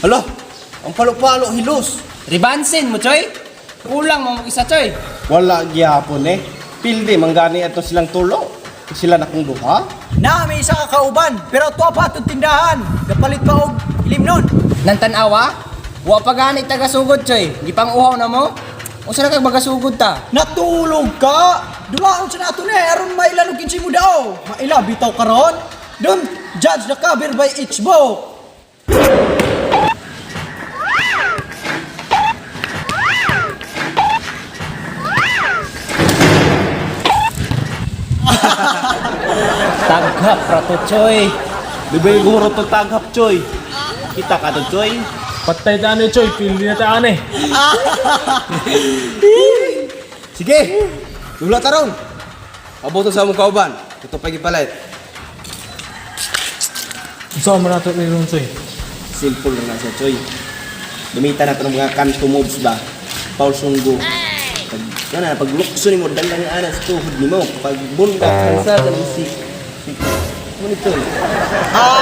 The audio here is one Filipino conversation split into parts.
Hala, ang palo-palo hilos. Ribansin mo, Choy. Kulang mo isa, Choy. Wala gyapon eh. Pildi manggani ato silang tulo. Sila na kung duha. Na may isa ka kauban, pero tuwa pa itong tindahan. Napalit pa og ilim nun. Nantanawa? Wa pa gani taga-sugod, Choy. Gipang uhaw na mo? Usa na kag magasugod ta? Natulog ka! Dumaon sa nato na aron mailan og kinsi mo daw. Maila bitaw karon. Don't judge the cover by its book. Taghap rato, Choy. Dibay guro to taghap, Choy. Kita ka to, Choy. Patay ta ano, Choy. Pildi na taan eh. Sige, dula taron. Aboto sa mong kauban. Ito pa gipalit. Saan mo nato ni Choy? Simple lang na siya, Choy. Gamitan natin ng mga kanto moves ba? Paul Sunggo. Pag lukso ni mo, dalang anas tuhod ni mo. Pag bunda, kansa, si ano ito?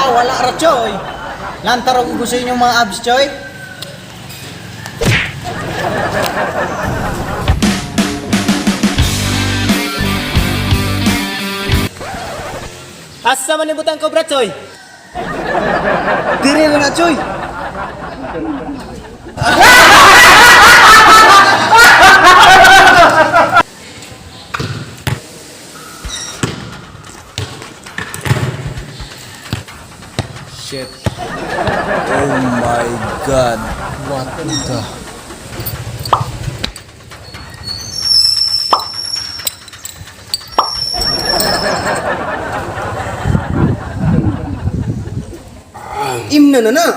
Wala ra choy. Lantarong ko sa inyong mga abs choy. Asa man libutan ko, brat, Choy? Diri na, Choy. Shit. Oh my God. What the... Imna na na.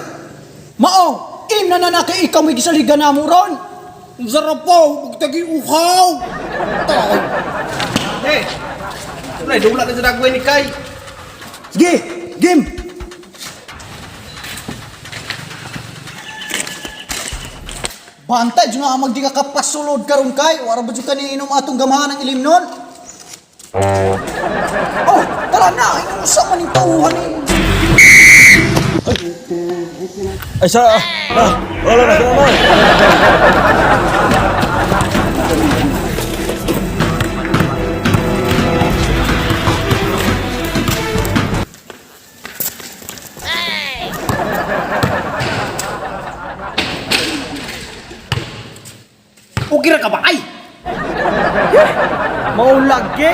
Mao, im na kay ikaw may gisaligan na mo ron. Ang sarap po, magtagi uhaw. Tawag. Eh. Tunay, dula na sa dagway ni Kai. Sige, game. Bantay, nga magdi ka kapasulod karon kay. Wara ba ka ni inom atong gamahan ng ilim nun? Oh, tara na. Inusa man yung tauhan ni. Ay, sa... wala na sila naman. Ukira ka ba ay? Maulagi.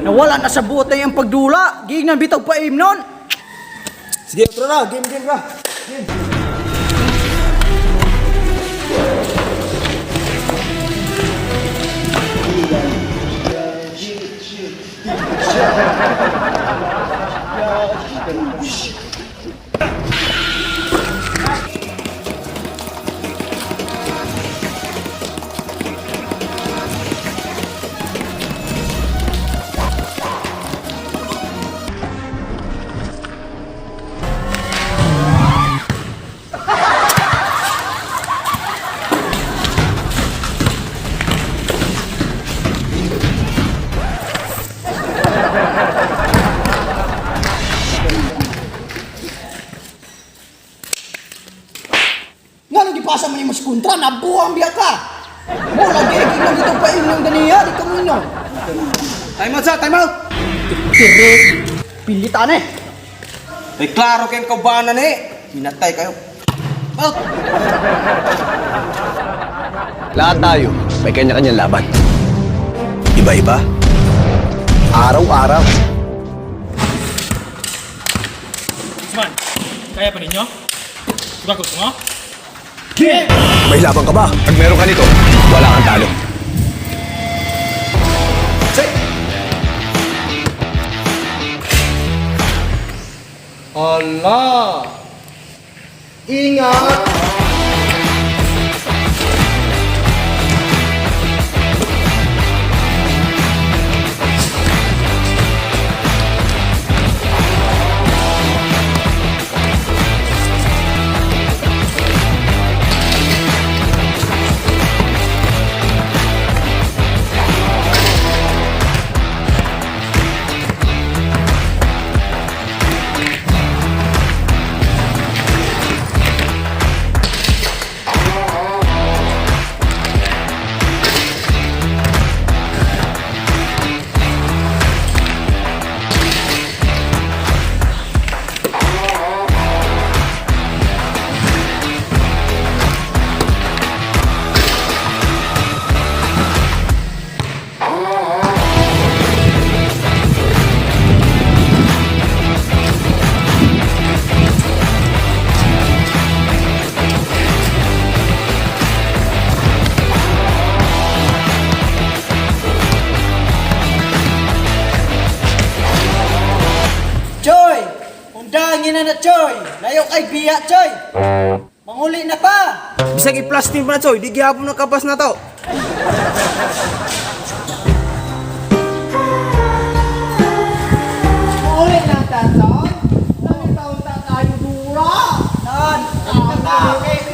Nawala na sa buot na yung pagdula. Giingnan bitaw pa im nun. Sige, tara na. Game ra. Pasa man yung mas kontra, nabuang biya ka. Mo, lagi, giingnan dito pa inyong ganiya. Di ka mo inyo. Time out sa, time out. Tiri, pilitan eh. May klaro kayong kaubanan eh. Hinatay kayo. Out. Lahat tayo, may kanya-kanyang laban. Iba-iba. Araw-araw. Usman, kaya pa ninyo? Sugat ko mo? May laban ka ba? Pag meron ka nito, wala kang talo. Allah. Ingat. na Choy. Layo kay biya Choy. Manguli na ta. Bisag i-plastic mo na, Choy. Di gihapon na kapas na to. Manguli na ta Choy. Taon ta tayo dura. Nan.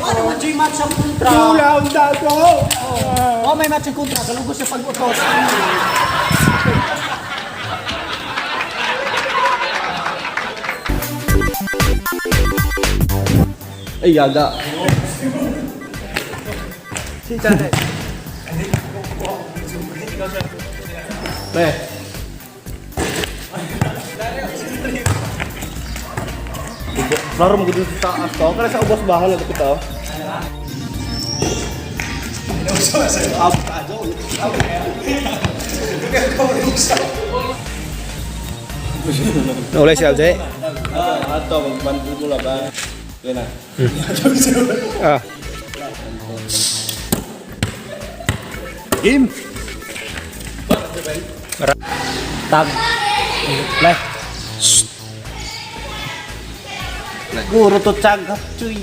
Ano man Choy match ang kontra? Dula ang dato. Oh, may match ang kontra. Kalugos sa pag-utos. Ay, yaga. Be. Baru mo gudin sa taas to. Kaya sa ubos bahan na ito. Ulay si LJ. Ato, magbantu mo lang ba? Yan na. Ah. Game. Tag. Play. Guro to cagap, cuy.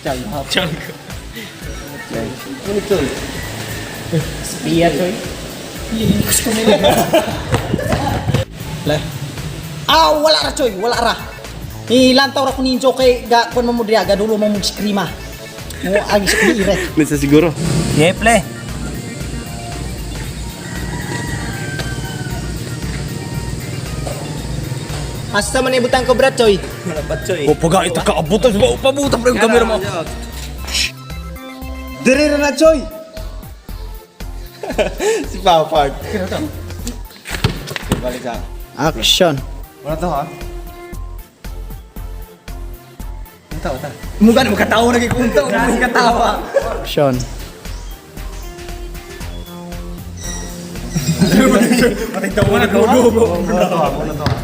Cagap. Ano cuy? Pia coy. Ah, wala ra Choy, wala ra. Ilantaw ra ko ninjo kay ga kon mo diya ga dulo mo skrima. Mo agi sa dire. Minsan siguro. Yeah, play. Asa man ibutang ko brat Choy? Wala pa cuy. Paga ito kaabutan sa pabutan pa yung kamera mo. Dire ra na Choy. Si Papard. Balik sa. Action. Wala to ha? Wala. Mukha na makatawa na kikunta. Mukha katawa. Action. Matigtawa na dugo. Wala to ha? Wala to ha?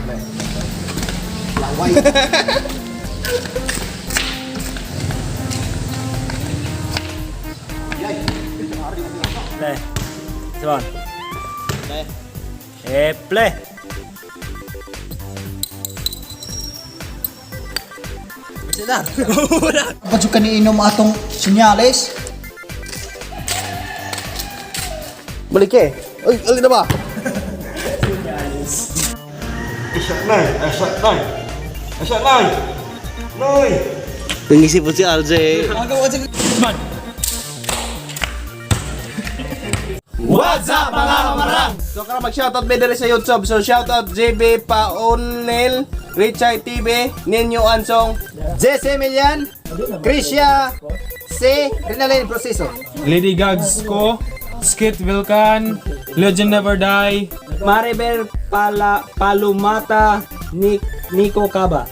Play. Come on. Play. Padyo ka ni inom atong sinyales. Balik eh. Uy, alin na ba? Nangisip po si LJ. Usman, What's up mga kamarang? So kaya mag-shoutout ba dali sa YouTube. So shoutout JB Paonel, Richard TV, Ninyo Ansong, Jesse Emilian, Krisha, C. Rinalyn Proceso. Lady Gags ko, Skit Vilcan, Legend Never Die, Maribel Palumata Nico Caba.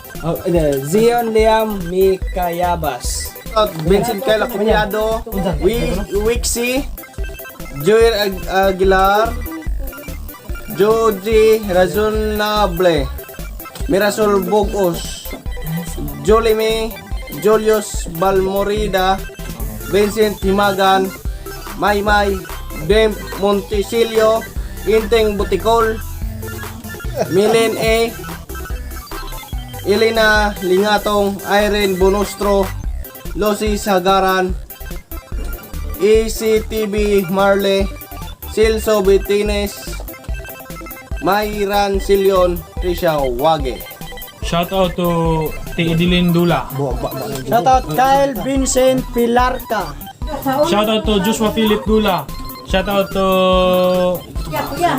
Zion Liam Mikayabas. Shoutout Vincent Kayla Cunyado, Wixie, Joel Aguilar, Joji Razonable, Mirasol Bogos, Jolime, Julius Balmorida, Vincent Himagan, Maymay, Dem Montesilio, Inteng Buticol, Milen A, Elena Lingatong, Irene Bonostro, Losi Sagaran, ECTV Marley, Silso Betines, Mayran Silyon, Trisha Wage. shout out to Teedilin Dula, Shoutout Kyle Vincent Pilarca. shout out to Joshua Philip Dula, shout out to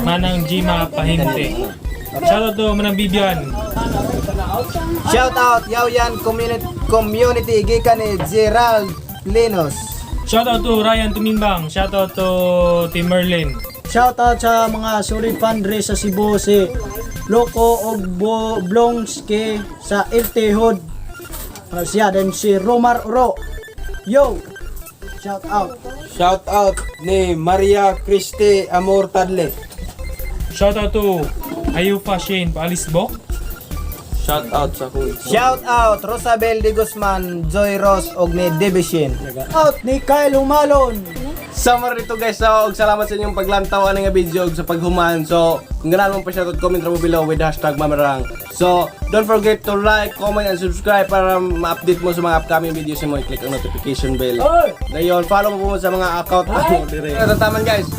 Manang Jima Pahinte, shout out to Manang Bibian, Shoutout Yaoyan Community gikan ni Gerald Linos. shout out to Ryan Tumimbang, shout out to Tim Merlin. Shoutout sa mga solid fundre sa Cebu si Loco og Blongske sa LT Hood. Siya din si Romar Oro. Yo. Shoutout. Shout out ni Maria Christie Amor Tadle. Shout out to Ayufa Shane Paalisbok. Shout out sa kuya. Shoutout Rosabel de Guzman, Joy Ross og ni Debishin. Out ni Kyle Humalon. Summer nito guys, so og salamat sa inyong paglantaw ani nga video ug sa paghuman. So kung ganahan mo pa siya, comment ra mo below with #mamarang. So don't forget to like, comment and subscribe para ma-update mo sa mga upcoming videos mo. I-click ang notification bell. Dayon, follow mo po sa mga account mo dire. Tataman guys,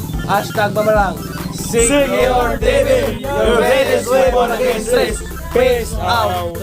#mamarang. Secure TV, your greatest weapon against stress. Peace out.